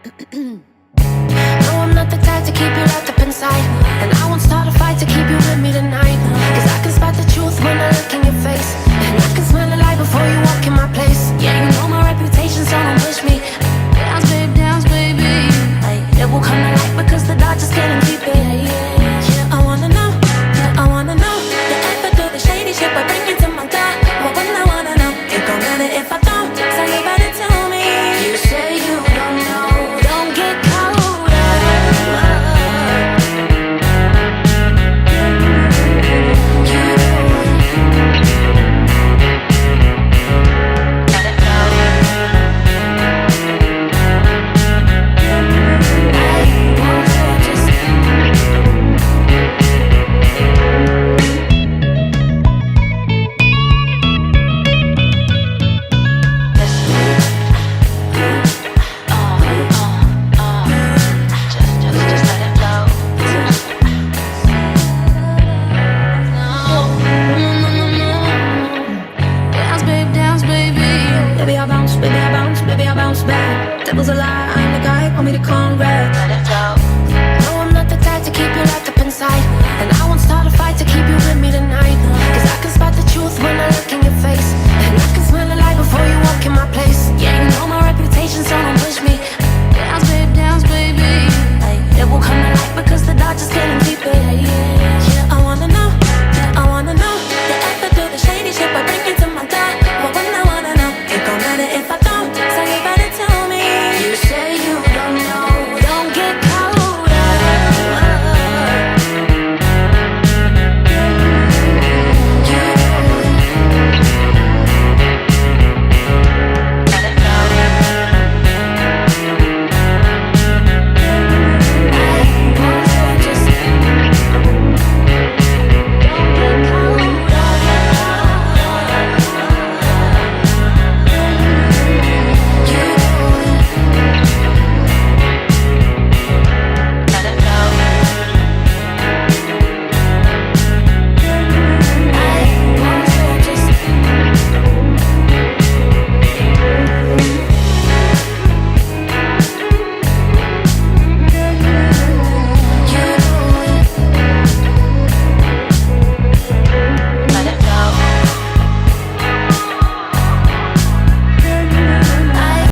No, I'm not the type to keep you locked up inside, and I won't start a fight to keep you with me tonight. Cause I can spot the truth when I look in your face, and I can smell the light before you walk in my place. Yeah, you know my reputation, so don't push me. Dance, baby. Hey, it will come to light because the dark just can't keep it. Yeah, I wanna know. Yeah, I wanna know. You ever do the shady shit but bring it to my door? Well, when I wanna know, it don't matter if I don't. So you better tell me. You say you don't know. Don't get caught up. Baby, I bounce back. Devil's a lie, I'm the guy, want me to come back.